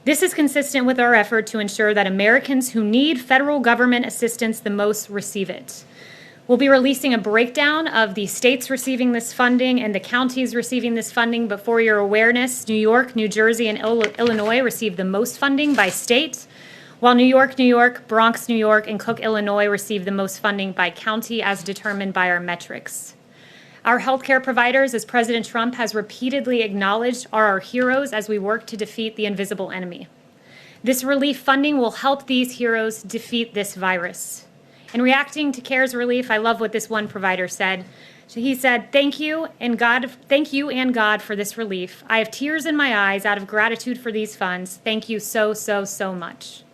This is consistent with our effort to ensure that Americans who need federal government assistance the most receive it. We'll be releasing a breakdown of the states receiving this funding and the counties receiving this funding, but for your awareness, New York, New Jersey, and Illinois receive the most funding by state, while New York, Bronx, New York, and Cook, Illinois receive the most funding by county as determined by our metrics. Our healthcare providers, as President Trump has repeatedly acknowledged, are our heroes as we work to defeat the invisible enemy. This relief funding will help these heroes defeat this virus. In reacting to CARES relief, I love what this one provider said. He said, thank you and God for this relief. I have tears in my eyes out of gratitude for these funds. Thank you so, so, so much.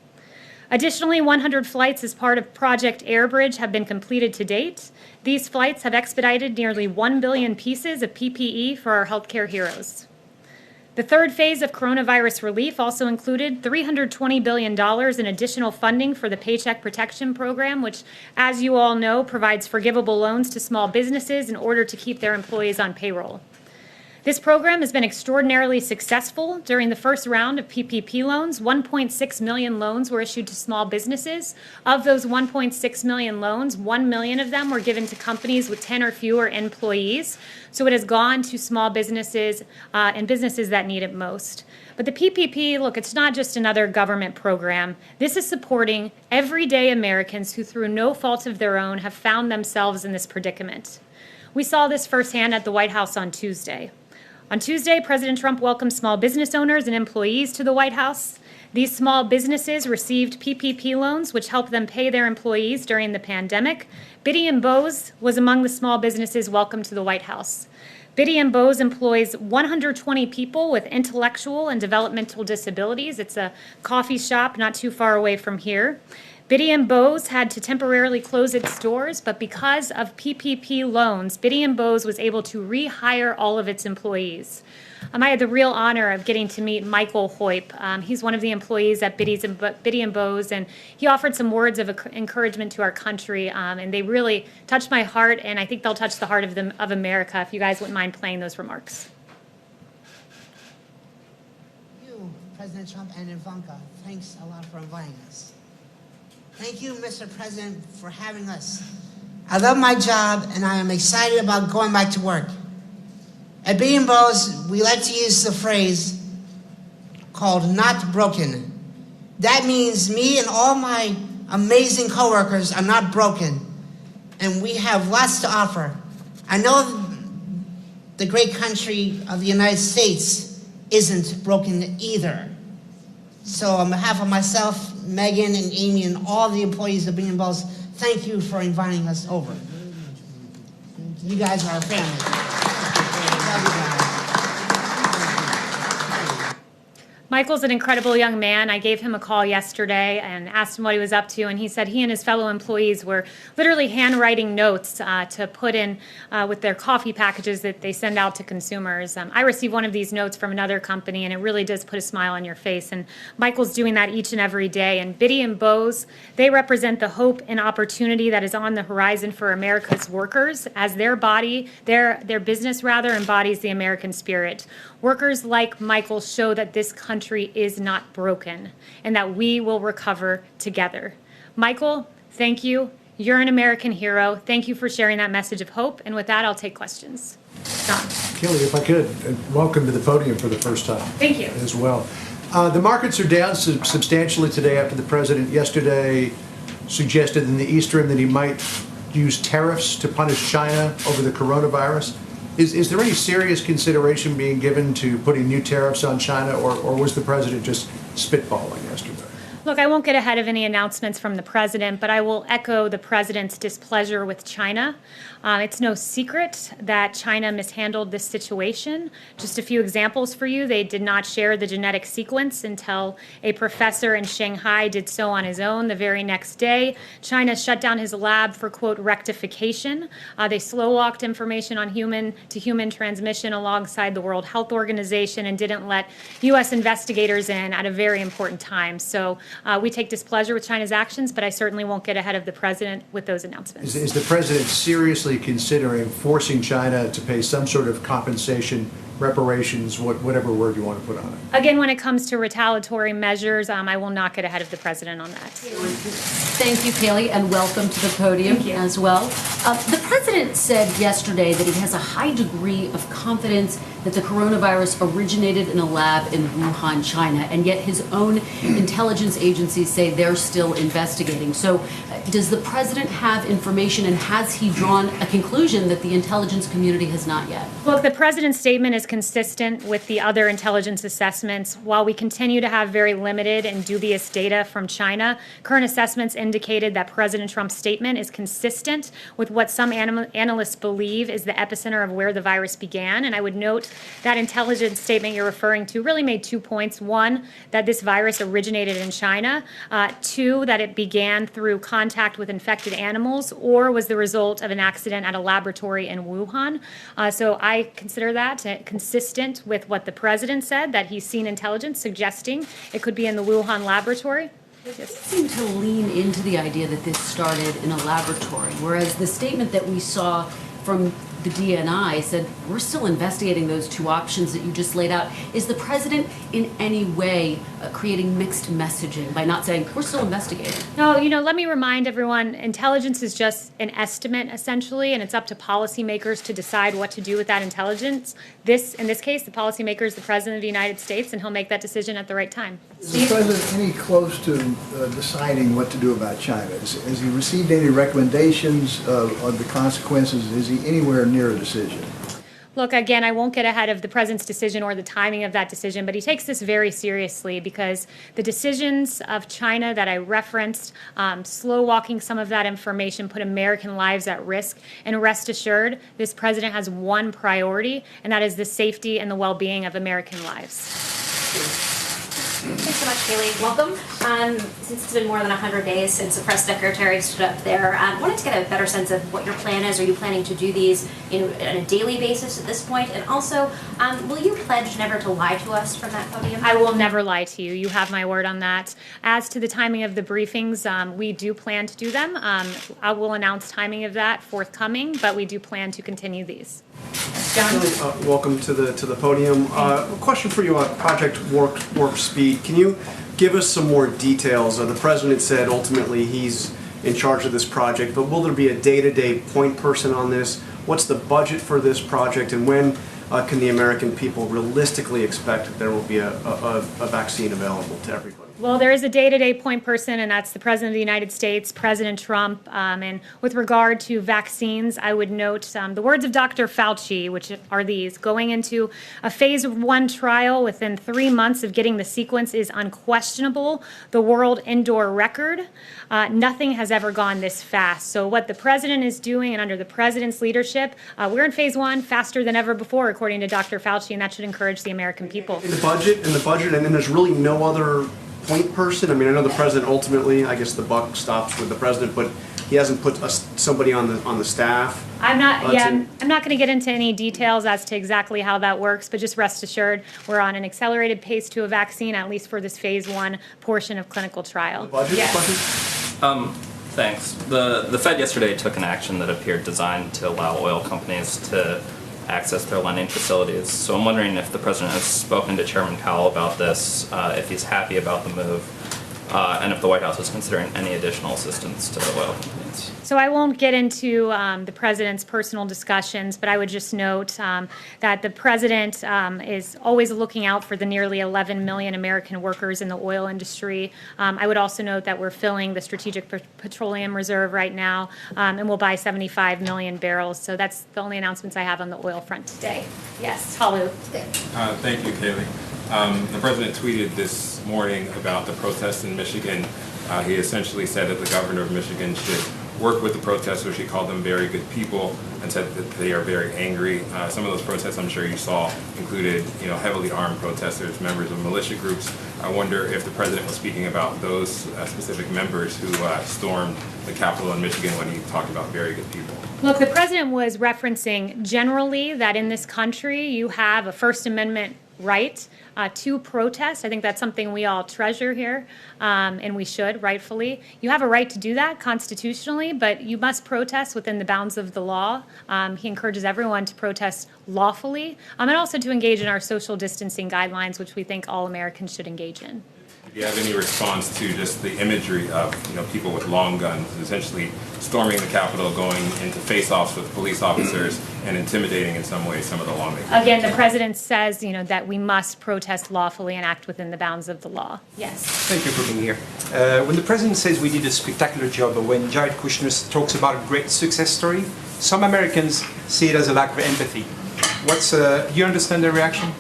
Additionally, 100 flights as part of Project Airbridge have been completed to date. These flights have expedited nearly 1 billion pieces of PPE for our healthcare heroes. The third phase of coronavirus relief also included $320 billion in additional funding for the Paycheck Protection Program, which, as you all know, provides forgivable loans to small businesses in order to keep their employees on payroll. This program has been extraordinarily successful. During the first round of PPP loans, 1.6 million loans were issued to small businesses. Of those 1.6 million loans, 1 million of them were given to companies with 10 or fewer employees. So it has gone to small businesses and businesses that need it most. But the PPP, look, it's not just another government program. This is supporting everyday Americans who, through no fault of their own, have found themselves in this predicament. We saw this firsthand at the White House on Tuesday. On Tuesday, President Trump welcomed small business owners and employees to the White House. These small businesses received PPP loans, which helped them pay their employees during the pandemic. Biddy & Bose was among the small businesses welcomed to the White House. Biddy & Bose employs 120 people with intellectual and developmental disabilities. It's a coffee shop not too far away from here. Biddy & Bose had to temporarily close its doors, but because of PPP loans, Biddy & Bose was able to rehire all of its employees. I had the real honor of getting to meet Michael Hoyp. He's one of the employees at Biddy & Bose, and he offered some words of encouragement to our country, and they really touched my heart, and I think they'll touch the heart of America, if you guys wouldn't mind playing those remarks. You, President Trump and Ivanka, thanks a lot for inviting us. Thank you, Mr. President, for having us. I love my job, and I am excited about going back to work. At Biddy & Bose, we like to use the phrase called not broken. That means me and all my amazing coworkers are not broken, and we have lots to offer. I know the great country of the United States isn't broken either. So on behalf of myself, Megan and Amy and all the employees of Biddy & Bose, thank you for inviting us over. You guys are our family. Love you guys. Michael's an incredible young man. I gave him a call yesterday and asked him what he was up to, and he said he and his fellow employees were literally handwriting notes to put in with their coffee packages that they send out to consumers. I received one of these notes from another company, and it really does put a smile on your face, and Michael's doing that each and every day. And Biddy & Bose, they represent the hope and opportunity that is on the horizon for America's workers, as their business embodies the American spirit. Workers like Michael show that this country is not broken and that we will recover together. Michael, thank you. You're an American hero. Thank you for sharing that message of hope. And with that, I'll take questions. Don. Kayleigh, if I could, welcome to the podium for the first time. Thank you. As well. The markets are down substantially today after the president yesterday suggested in the East Room that he might use tariffs to punish China over the coronavirus. Is there any serious consideration being given to putting new tariffs on China, or was the president just spitballing yesterday? Look, I won't get ahead of any announcements from the president, but I will echo the president's displeasure with China. It's no secret that China mishandled this situation. Just a few examples for you. They did not share the genetic sequence until a professor in Shanghai did so on his own the very next day. China shut down his lab for, quote, rectification. They slow-walked information on human-to-human transmission alongside the World Health Organization and didn't let U.S. investigators in at a very important time. So we take displeasure with China's actions, but I certainly won't get ahead of the president with those announcements. Is the president seriously considering forcing China to pay some sort of compensation reparations, whatever word you want to put on it? Again, when it comes to retaliatory measures, I will not get ahead of the president on that. Thank you, Kayleigh, and welcome to the podium as well. The president said yesterday that he has a high degree of confidence that the coronavirus originated in a lab in Wuhan, China, and yet his own intelligence agencies say they're still investigating. So does the president have information, and has he drawn a conclusion that the intelligence community has not yet? Look, the president's statement is consistent with the other intelligence assessments. While we continue to have very limited and dubious data from China, current assessments indicated that President Trump's statement is consistent with what some analysts believe is the epicenter of where the virus began. And I would note that intelligence statement you're referring to really made 2 points. One, that this virus originated in China. Two, that it began through contact with infected animals or was the result of an accident at a laboratory in Wuhan. So I consider that consistent with what the president said, that he's seen intelligence suggesting it could be in the Wuhan laboratory. It seemed to lean into the idea that this started in a laboratory, whereas the statement that we saw from the DNI said, we're still investigating those two options that you just laid out. Is the president in any way creating mixed messaging by not saying, we're still investigating? No, let me remind everyone, intelligence is just an estimate, essentially, and it's up to policymakers to decide what to do with that intelligence. In this case, the policymaker is the President of the United States, and he'll make that decision at the right time. Is the president any close to deciding what to do about China? Has he received any recommendations of the consequences? Is he anywhere near a decision? Look, again, I won't get ahead of the president's decision or the timing of that decision, but he takes this very seriously because the decisions of China that I referenced, slow walking some of that information, put American lives at risk. And rest assured, this president has one priority, and that is the safety and the well-being of American lives. Thanks so much, Kayleigh. Welcome. Since it's been more than 100 days since the press secretary stood up there, wanted to get a better sense of what your plan is. Are you planning to do these on a daily basis at this point? And also, will you pledge never to lie to us from that podium? I will never lie to you. You have my word on that. As to the timing of the briefings, we do plan to do them. I will announce timing of that forthcoming, but we do plan to continue these. John? Welcome to the podium. A question for you on Project Warp Speed. Can you give us some more details? The president said ultimately he's in charge of this project, but will there be a day-to-day point person on this? What's the budget for this project, and when can the American people realistically expect that there will be a vaccine available to everybody? Well, there is a day-to-day point person, and that's the President of the United States, President Trump. And with regard to vaccines, I would note the words of Dr. Fauci, which are these: going into a phase 1 trial within 3 months of getting the sequence is unquestionable. The world indoor record. Nothing has ever gone this fast. So what the president is doing, and under the president's leadership, we're in phase 1 faster than ever before, according to Dr. Fauci, and that should encourage the American people. In the budget, and then there's really no other point person. I mean, I know the president ultimately, I guess the buck stops with the president, but he hasn't put somebody on the staff. I'm not going to get into any details as to exactly how that works, but just rest assured we're on an accelerated pace to a vaccine, at least for this phase 1 portion of clinical trial. The budget question? Thanks. The Fed yesterday took an action that appeared designed to allow oil companies to access their lending facilities. So I'm wondering if the president has spoken to Chairman Powell about this, if he's happy about the move, and if the White House is considering any additional assistance to the oil companies. So I won't get into the president's personal discussions, but I would just note that the president is always looking out for the nearly 11 million American workers in the oil industry. I would also note that we're filling the Strategic Petroleum Reserve right now, and we'll buy 75 million barrels. So that's the only announcements I have on the oil front today. Yes, Halu. Thank you, Kayleigh. The president tweeted this morning about the protests in Michigan. He essentially said that the governor of Michigan should work with the protesters. He called them very good people and said that they are very angry. Some of those protests, I'm sure you saw, included heavily armed protesters, members of militia groups. I wonder if the president was speaking about those specific members who stormed the Capitol in Michigan when he talked about very good people. Look, the president was referencing generally that in this country you have a First Amendment right to protest. I think that's something we all treasure here, and we should, rightfully. You have a right to do that constitutionally, but you must protest within the bounds of the law. He encourages everyone to protest lawfully, and also to engage in our social distancing guidelines, which we think all Americans should engage in. Do you have any response to just the imagery of people with long guns essentially storming the Capitol, going into face-offs with police officers and intimidating in some way some of the lawmakers? Again, the president says that we must protest lawfully and act within the bounds of the law. Yes. Thank you for being here. When the president says we did a spectacular job, or when Jared Kushner talks about a great success story, some Americans see it as a lack of empathy. Do you understand their reaction?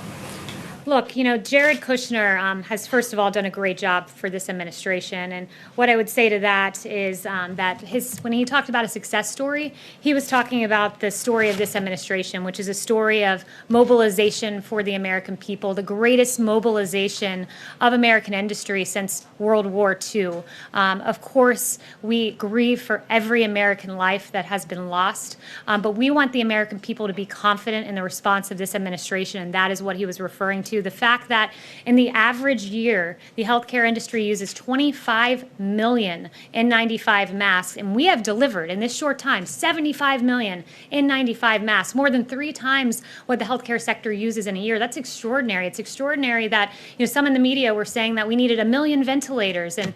Look, Jared Kushner has, first of all, done a great job for this administration. And what I would say to that is that when he talked about a success story, he was talking about the story of this administration, which is a story of mobilization for the American people, the greatest mobilization of American industry since World War II. Of course, we grieve for every American life that has been lost, but we want the American people to be confident in the response of this administration, and that is what he was referring to. The fact that in the average year, the healthcare industry uses 25 million N95 masks, and we have delivered in this short time 75 million N95 masks, more than 3 times what the healthcare sector uses in a year. That's extraordinary. It's extraordinary that some in the media were saying that we needed 1 million ventilators, and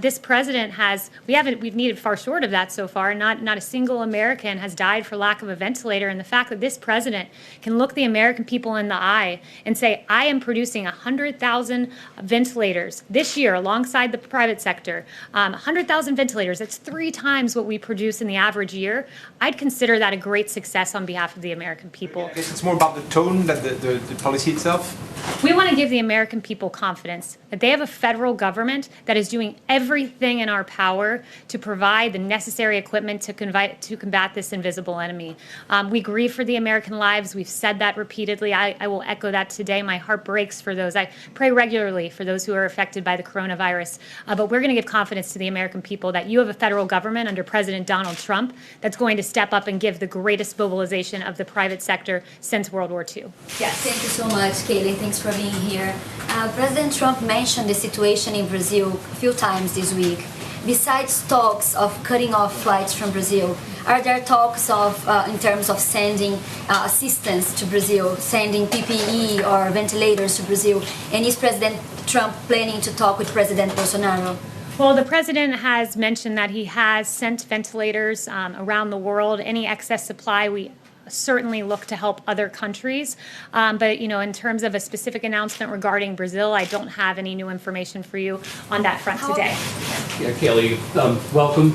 this president we've needed far short of that so far. Not a single American has died for lack of a ventilator, and the fact that this president can look the American people in the eye and say, I am producing 100,000 ventilators this year alongside the private sector. 100,000 ventilators, that's 3 times what we produce in the average year. I'd consider that a great success on behalf of the American people. I guess it's more about the tone than the policy itself. We want to give the American people confidence that they have a federal government that is doing everything in our power to provide the necessary equipment to combat this invisible enemy. We grieve for the American lives. We've said that repeatedly. I will echo that today. My heart breaks for those. I pray regularly for those who are affected by the coronavirus. But we're going to give confidence to the American people that you have a federal government under President Donald Trump that's going to step up and give the greatest mobilization of the private sector since World War II. Yes. Thank you so much, Kayleigh. Thanks for being here. President Trump mentioned the situation in Brazil a few times this week. Besides talks of cutting off flights from Brazil, are there talks in terms of sending assistance to Brazil, sending PPE or ventilators to Brazil? And is President Trump planning to talk with President Bolsonaro? Well, the president has mentioned that he has sent ventilators around the world. Any excess supply, we certainly look to help other countries. But, in terms of a specific announcement regarding Brazil, I don't have any new information for you on that front today. Yeah, Kayleigh, welcome.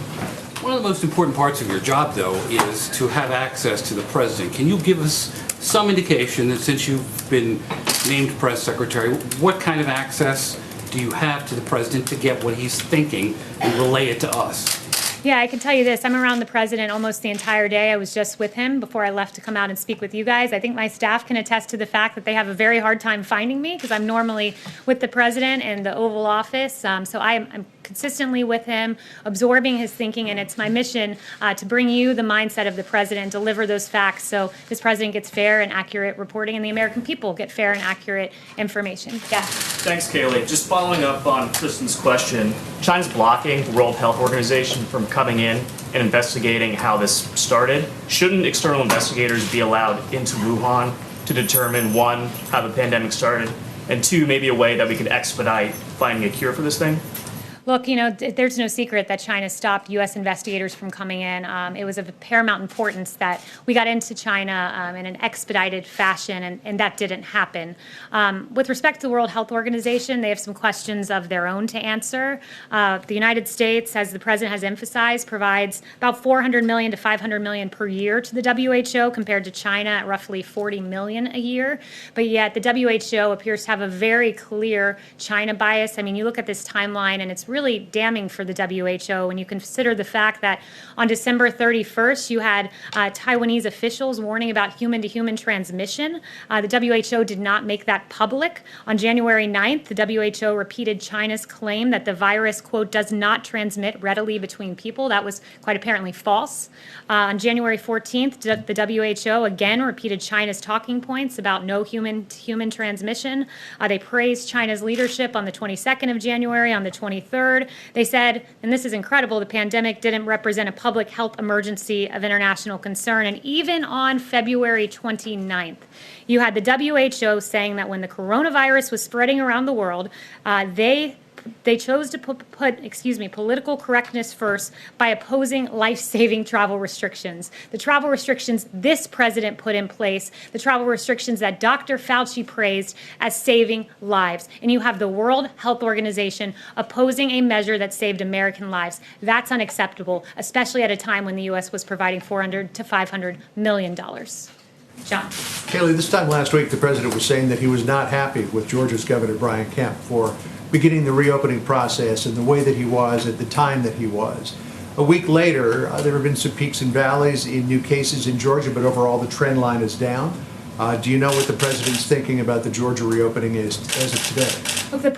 One of the most important parts of your job, though, is to have access to the president. Can you give us some indication that since you've been named press secretary, what kind of access do you have to the president to get what he's thinking and relay it to us? Yeah, I can tell you this. I'm around the president almost the entire day. I was just with him before I left to come out and speak with you guys. I think my staff can attest to the fact that they have a very hard time finding me because I'm normally with the president in the Oval Office. So I'm consistently with him, absorbing his thinking, and it's my mission to bring you the mindset of the president, deliver those facts so this president gets fair and accurate reporting and the American people get fair and accurate information. Yeah. Thanks, Kayleigh. Just following up on Kristen's question, China's blocking the World Health Organization from coming in and investigating how this started. Shouldn't external investigators be allowed into Wuhan to determine, 1, how the pandemic started, and 2, maybe a way that we could expedite finding a cure for this thing? Look, there's no secret that China stopped U.S. investigators from coming in. It was of paramount importance that we got into China in an expedited fashion, and that didn't happen. With respect to the World Health Organization, they have some questions of their own to answer. The United States, as the president has emphasized, provides about $400 million to $500 million per year to the WHO, compared to China at roughly $40 million a year. But yet the WHO appears to have a very clear China bias. I mean, you look at this timeline, and it's really really damning for the WHO when you consider the fact that on December 31st, you had Taiwanese officials warning about human-to-human transmission. The WHO did not make that public. On January 9th, the WHO repeated China's claim that the virus, quote, does not transmit readily between people. That was quite apparently false. On January 14th, the WHO again repeated China's talking points about no human-to-human transmission. They praised China's leadership on the 22nd of January. On the 23rd, they said, and this is incredible, the pandemic didn't represent a public health emergency of international concern. And even on February 29th, you had the WHO saying that when the coronavirus was spreading around the world, they chose to put political correctness first by opposing life-saving travel restrictions. The travel restrictions this president put in place, the travel restrictions that Dr. Fauci praised as saving lives. And you have the World Health Organization opposing a measure that saved American lives. That's unacceptable, especially at a time when the U.S. was providing $400 to $500 million. John. Kayleigh, this time last week, the president was saying that he was not happy with Georgia's Governor Brian Kemp for beginning the reopening process in the way that he was at the time that he was. A week later, there have been some peaks and valleys in new cases in Georgia, but overall the trend line is down. Do you know what the president's thinking about the Georgia reopening is as of today? Look, the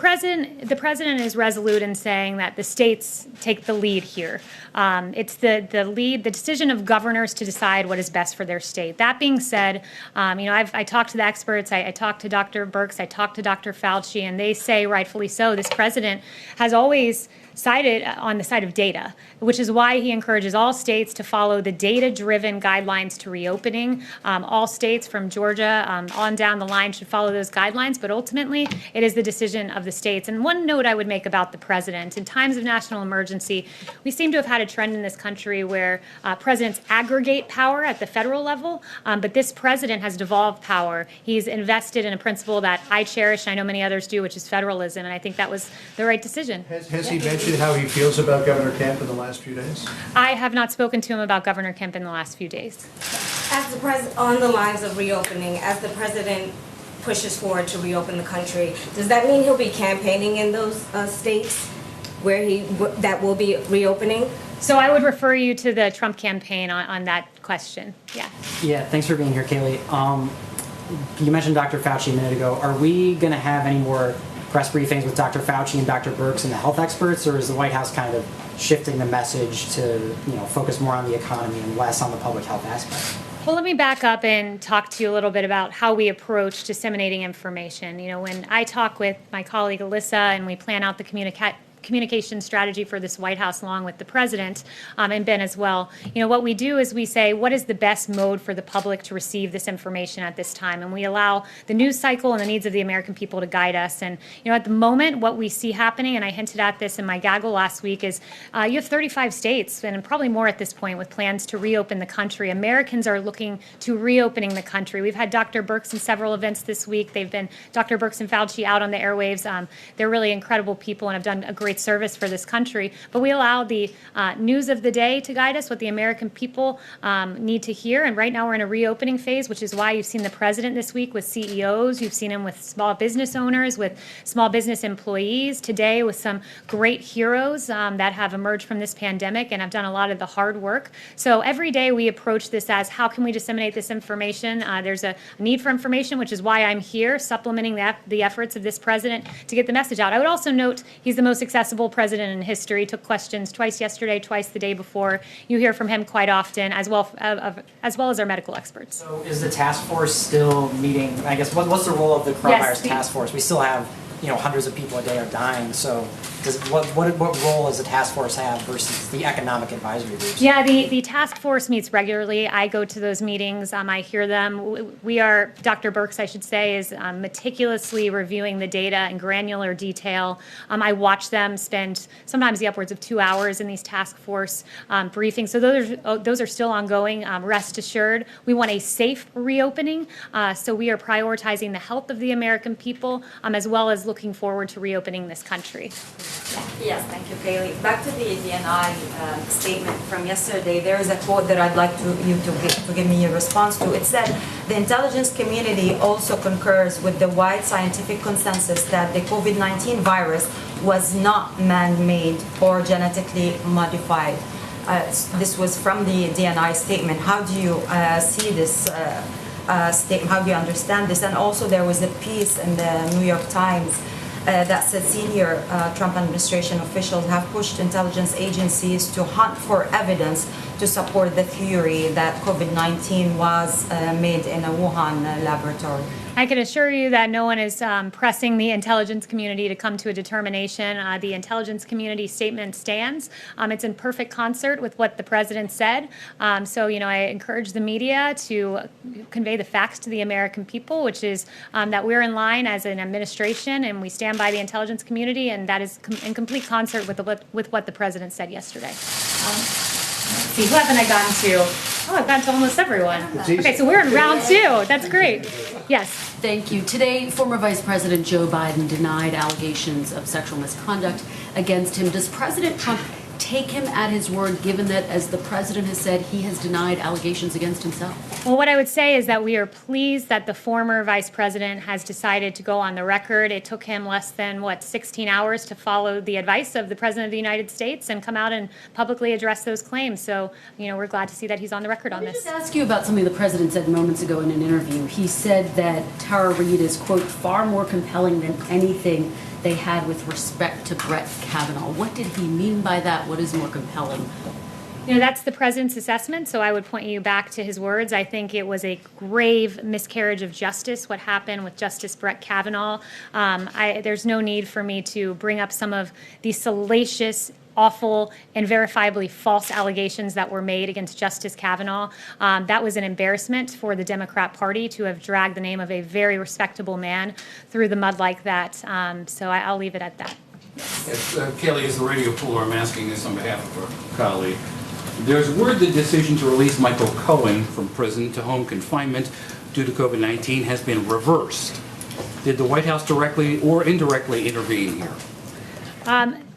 president is resolute in saying that the states take the lead here. It's the decision of governors to decide what is best for their state. That being said, I talked to the experts. I talked to Dr. Birx. I talked to Dr. Fauci, and they say, rightfully so, this president has always sided on the side of data, which is why he encourages all states to follow the data-driven guidelines to reopening. All states from Georgia on down the line should follow those guidelines, but ultimately it is the decision of the states. And one note I would make about the president, in times of national emergency, we seem to have had a trend in this country where presidents aggregate power at the federal level, but this president has devolved power. He's invested in a principle that I cherish, and I know many others do, which is federalism, and I think that was the right decision. Has he mentioned how he feels about Governor Kemp in the last few days? I have not spoken to him about Governor Kemp in the last few days. As the on the lines of reopening, as the president pushes forward to reopen the country, does that mean he'll be campaigning in those states where that will be reopening? So I would refer you to the Trump campaign on that question. Yeah. Yeah, thanks for being here, Kayleigh. You mentioned Dr. Fauci a minute ago. Are we going to have any more press briefings with Dr. Fauci and Dr. Birx and the health experts, or is the White House kind of shifting the message to focus more on the economy and less on the public health aspect? Well, let me back up and talk to you a little bit about how we approach disseminating information. When I talk with my colleague Alyssa and we plan out the communication strategy for this White House along with the president and Ben as well, what we do is we say, what is the best mode for the public to receive this information at this time? And we allow the news cycle and the needs of the American people to guide us. And at the moment, what we see happening, and I hinted at this in my gaggle last week, is you have 35 states, and probably more at this point, with plans to reopen the country. Americans are looking to reopening the country. We've had Dr. Birx in several events this week. They've been Dr. Birx and Fauci out on the airwaves. They're really incredible people and have done a great service for this country, but we allow the news of the day to guide us, what the American people need to hear. And right now we're in a reopening phase, which is why you've seen the president this week with CEOs, you've seen him with small business owners, with small business employees, today with some great heroes that have emerged from this pandemic and have done a lot of the hard work. So every day we approach this as, how can we disseminate this information? There's a need for information, which is why I'm here supplementing the efforts of this president to get the message out. I would also note he's the most accessible president in history. Took questions twice yesterday, twice the day before. You hear from him quite often, as well as our medical experts. So is the task force still meeting? I guess what's the role of the coronavirus task force? We still have hundreds of people a day are dying. So what role does the task force have versus the economic advisory groups? Yeah, the task force meets regularly. I go to those meetings. I hear them. Dr. Birx, I should say, is meticulously reviewing the data in granular detail. I watch them spend sometimes the upwards of 2 hours in these task force briefings. So those are still ongoing. Rest assured, we want a safe reopening. So we are prioritizing the health of the American people, as well as looking forward to reopening this country. Yes, thank you, Kayleigh. Back to the DNI statement from yesterday, there is a quote that I'd like you to give me a response to. It said, the intelligence community also concurs with the wide scientific consensus that the COVID-19 virus was not man-made or genetically modified. This was from the DNI statement. How do you see this statement? How do you understand this? And also there was a piece in the New York Times that said senior Trump administration officials have pushed intelligence agencies to hunt for evidence to support the theory that COVID-19 was made in a Wuhan laboratory. I can assure you that no one is pressing the intelligence community to come to a determination. The intelligence community statement stands. It's in perfect concert with what the president said. So, I encourage the media to convey the facts to the American people, which is that we're in line as an administration and we stand by the intelligence community, and that is in complete concert with what the president said yesterday. See, who haven't I gotten to? Oh, I've gotten to almost everyone. Okay, so we're in round 2. That's great. Yes. Thank you. Today, former Vice President Joe Biden denied allegations of sexual misconduct against him. Does President Trump take him at his word, given that, as the president has said, he has denied allegations against himself? Well, what I would say is that we are pleased that the former vice president has decided to go on the record. It took him less than, 16 hours to follow the advice of the president of the United States and come out and publicly address those claims. So, we're glad to see that he's on the record on this. Let me just ask you about something the president said moments ago in an interview. He said that Tara Reade is, quote, far more compelling than anything they had with respect to Brett Kavanaugh. What did he mean by that? What is more compelling? That's the president's assessment, so I would point you back to his words. I think it was a grave miscarriage of justice, what happened with Justice Brett Kavanaugh. There's no need for me to bring up some of the salacious, awful, and verifiably false allegations that were made against Justice Kavanaugh. That was an embarrassment for the Democrat Party to have dragged the name of a very respectable man through the mud like that. So I'll leave it at that. Yes, Kayleigh is the radio pooler. I'm asking this on behalf of our colleague. There's word the decision to release Michael Cohen from prison to home confinement due to COVID-19 has been reversed. Did the White House directly or indirectly intervene here?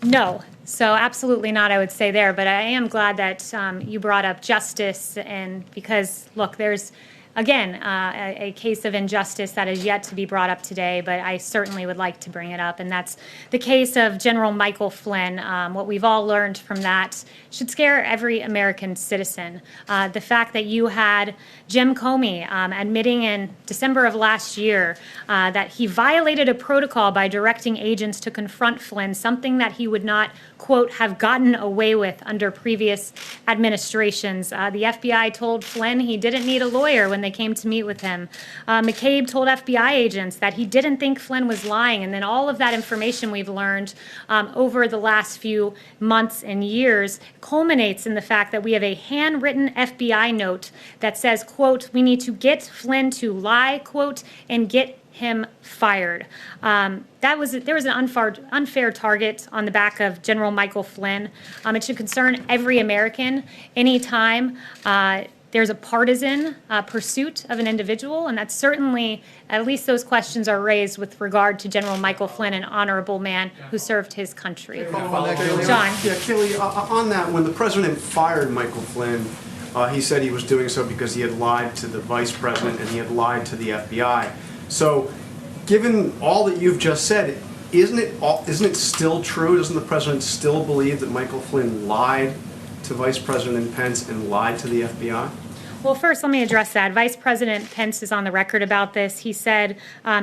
No. So absolutely not, I would say there. But I am glad that you brought up justice, and because, look, there's, again, a case of injustice that is yet to be brought up today, but I certainly would like to bring it up, and that's the case of General Michael Flynn. What we've all learned from that should scare every American citizen. The fact that you had Jim Comey admitting in December of last year that he violated a protocol by directing agents to confront Flynn, something that he would not, quote, have gotten away with under previous administrations. The FBI told Flynn he didn't need a lawyer when they came to meet with him. McCabe told FBI agents that he didn't think Flynn was lying, and then all of that information we've learned over the last few months and years culminates in the fact that we have a handwritten FBI note that says, quote, we need to get Flynn to lie, quote, and get him fired. There was an unfair target on the back of General Michael Flynn. It should concern every American anytime there's a partisan pursuit of an individual, and that's certainly, at least those questions are raised with regard to General Michael Flynn, an honorable man who served his country. John. Yeah, Kayleigh, on that, when the president fired Michael Flynn, he said he was doing so because he had lied to the vice president and he had lied to the FBI. So, given all that you've just said, isn't it still true? Doesn't the president still believe that Michael Flynn lied to Vice President Pence and lied to the FBI? Well, first, let me address that. Vice President Pence is on the record about this. He said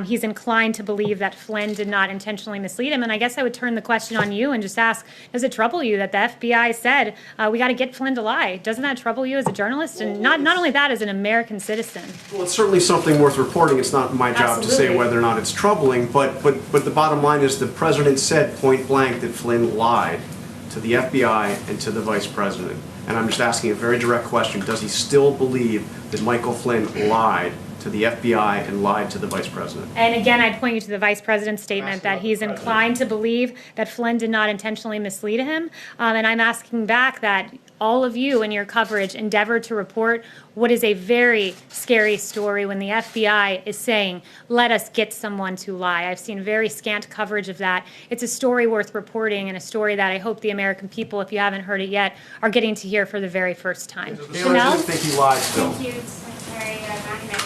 he's inclined to believe that Flynn did not intentionally mislead him. And I guess I would turn the question on you and just ask, does it trouble you that the FBI said, we got to get Flynn to lie? Doesn't that trouble you as a journalist? And not only that, as an American citizen? Well, it's certainly something worth reporting. It's not my job to say whether or not it's troubling. But the bottom line is the president said point blank that Flynn lied to the FBI and to the vice president. And I'm just asking a very direct question. Does he still believe that Michael Flynn lied to the FBI and lied to the vice president? And again, I'd point you to the vice president's statement that he's inclined to believe that Flynn did not intentionally mislead him. And I'm asking back that all of you in your coverage endeavor to report what is a very scary story when the FBI is saying, let us get someone to lie. I've seen very scant coverage of that. It's a story worth reporting, and a story that I hope the American people, if you haven't heard it yet, are getting to hear for the very first time. Does the president think he lied still? Thank you, Secretary McEnany.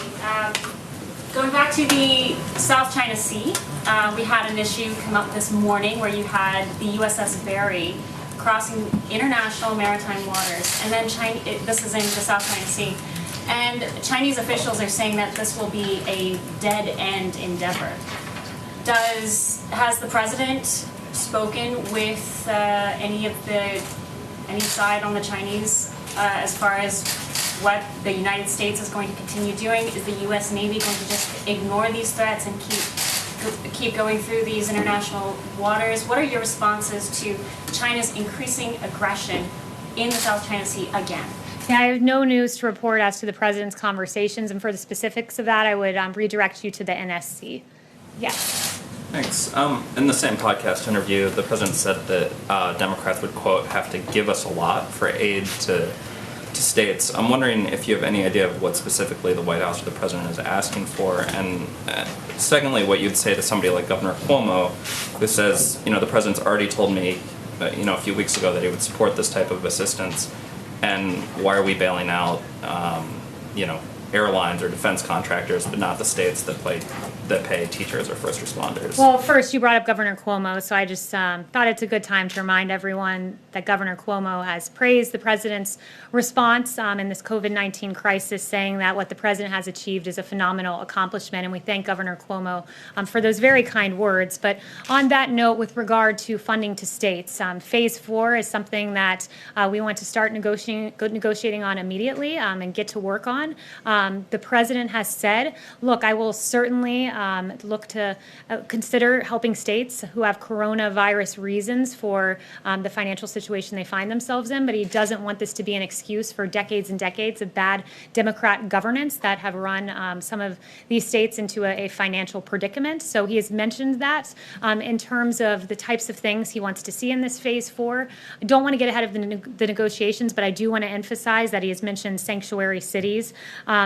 Going back to the South China Sea, we had an issue come up this morning where you had the USS Barry crossing international maritime waters, and then this is in the South China Sea, and Chinese officials are saying that this will be a dead-end endeavor. Has the president spoken with any side on the Chinese as far as what the United States is going to continue doing? Is the U.S. Navy going to just ignore these threats and keep going through these international waters? What are your responses to China's increasing aggression in the South China Sea again? Yeah, I have no news to report as to the president's conversations, and for the specifics of that, I would redirect you to the NSC. Yes. Thanks. In the same podcast interview, the president said that Democrats would, quote, have to give us a lot for aid to states. I'm wondering if you have any idea of what specifically the White House or the president is asking for, and secondly, what you'd say to somebody like Governor Cuomo, who says, the president's already told me, a few weeks ago that he would support this type of assistance, and why are we bailing out, airlines or defense contractors, but not the states that pay teachers or first responders? Well, first, you brought up Governor Cuomo, so I just thought it's a good time to remind everyone that Governor Cuomo has praised the president's response in this COVID-19 crisis, saying that what the president has achieved is a phenomenal accomplishment, and we thank Governor Cuomo for those very kind words. But on that note, with regard to funding to states, Phase 4 is something that we want to start negotiating on immediately and get to work on. The president has said, look, I will certainly look to consider helping states who have coronavirus reasons for the financial situation they find themselves in, but he doesn't want this to be an excuse for decades and decades of bad Democrat governance that have run some of these states into a financial predicament. So he has mentioned that in terms of the types of things he wants to see in this Phase 4. I don't want to get ahead of the negotiations, but I do want to emphasize that he has mentioned sanctuary cities.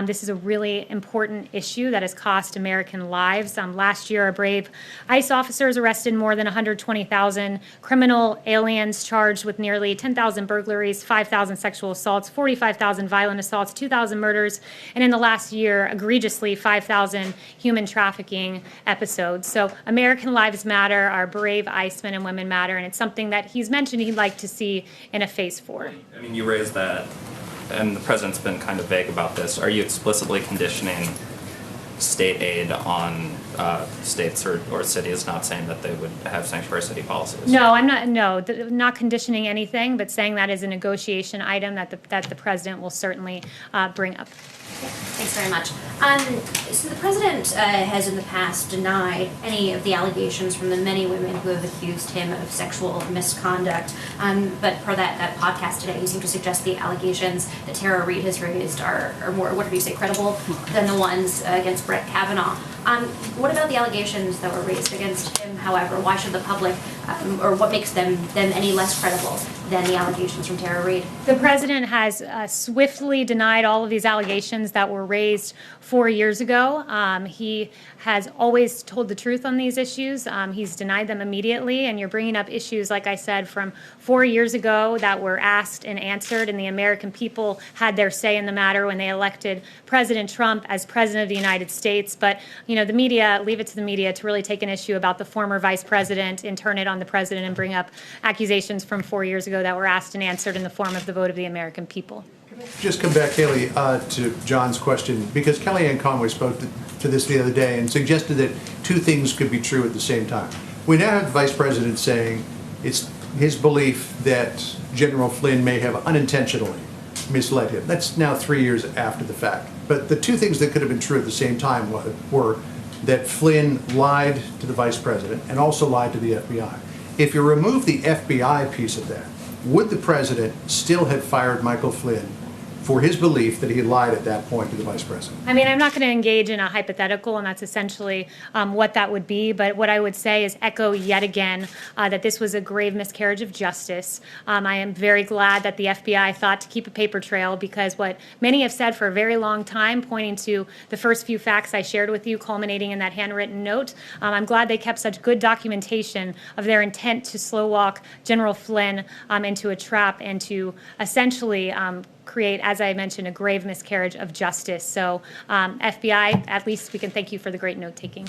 This is a really important issue that has cost American lives. Last year, a brave ICE officers arrested more than 120,000 criminal aliens charged with nearly 10,000 burglaries, 5,000 sexual assaults, 45,000 violent assaults, 2,000 murders, and in the last year, egregiously, 5,000 human trafficking episodes. So American lives matter, our brave ICE men and women matter, and it's something that he's mentioned he'd like to see in a Phase 4. I mean, you raised that, and the president's been kind of vague about this. Are you explicitly conditioning state aid on states or cities, not saying that they would have sanctuary city policies? No, I'm not. No, not conditioning anything, but saying that is a negotiation item that the president will certainly bring up. Thanks very much. So the president has in the past denied any of the allegations from the many women who have accused him of sexual misconduct. But per that podcast today, you seem to suggest the allegations that Tara Reade has raised are more, what did you say, credible than the ones against Brett Kavanaugh. What about the allegations that were raised against him, however? Why should the public, or what makes them any less credible than the allegations from Tara Reade? The president has swiftly denied all of these allegations that were raised 4 years ago. He has always told the truth on these issues. He's denied them immediately, and you're bringing up issues, like I said, from 4 years ago that were asked and answered, and the American people had their say in the matter when they elected President Trump as president of the United States. But, the media, leave it to the media to really take an issue about the former vice president and turn it on the president and bring up accusations from 4 years ago that were asked and answered in the form of the vote of the American people. Just come back, Kayleigh, to John's question, because Kellyanne Conway spoke to this the other day and suggested that two things could be true at the same time. We now have the vice president saying it's his belief that General Flynn may have unintentionally misled him. That's now 3 years after the fact. But the two things that could have been true at the same time were that Flynn lied to the vice president and also lied to the FBI. If you remove the FBI piece of that, would the president still have fired Michael Flynn for his belief that he lied at that point to the vice president? I mean, I'm not going to engage in a hypothetical, and that's essentially what that would be. But what I would say is echo yet again that this was a grave miscarriage of justice. I am very glad that the FBI thought to keep a paper trail, because what many have said for a very long time, pointing to the first few facts I shared with you, culminating in that handwritten note, I'm glad they kept such good documentation of their intent to slow walk General Flynn into a trap and to essentially create, as as I mentioned, a grave miscarriage of justice. So FBI, at least we can thank you for the great note-taking.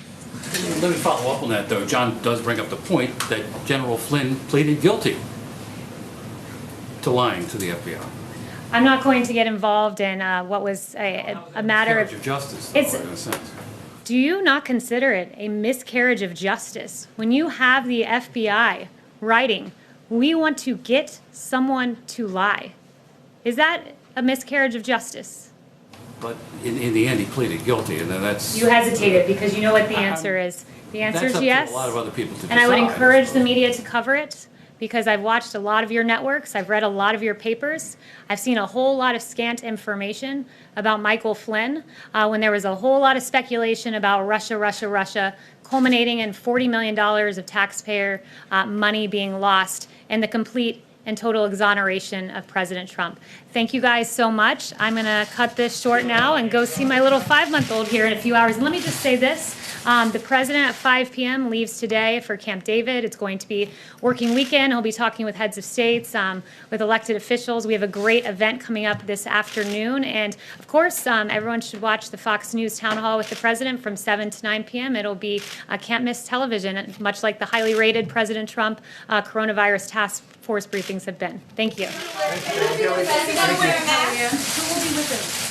Let me follow up on that, though. John does bring up the point that General Flynn pleaded guilty to lying to the FBI. I'm not going to get involved in what was a matter Miscarriage of justice, though, it's, in a sense. do you not consider it a miscarriage of justice when you have the FBI writing, we want to get someone to lie? Is that a miscarriage of justice? But in the end, he pleaded guilty, and then that's... You hesitated because you know what the answer is. The answer is yes. That's up to a lot of other people to decide. And I would encourage the media to cover it, because I've watched a lot of your networks, I've read a lot of your papers, I've seen a whole lot of scant information about Michael Flynn, when there was a whole lot of speculation about Russia, culminating in $40 million of taxpayer money being lost, and the complete and total exoneration of President Trump. Thank you guys so much. I'm gonna cut this short now and go see my little 5-month-old here in a few hours. And let me just say this, the president at 5 p.m. leaves today for Camp David. It's going to be working weekend. He'll be talking with heads of states, with elected officials. We have a great event coming up this afternoon. And of course, everyone should watch the Fox News Town Hall with the president from 7 to 9 p.m. It'll be can't miss television, much like the highly rated President Trump coronavirus task force briefings have been. Thank you. Thank you. Who will be with us?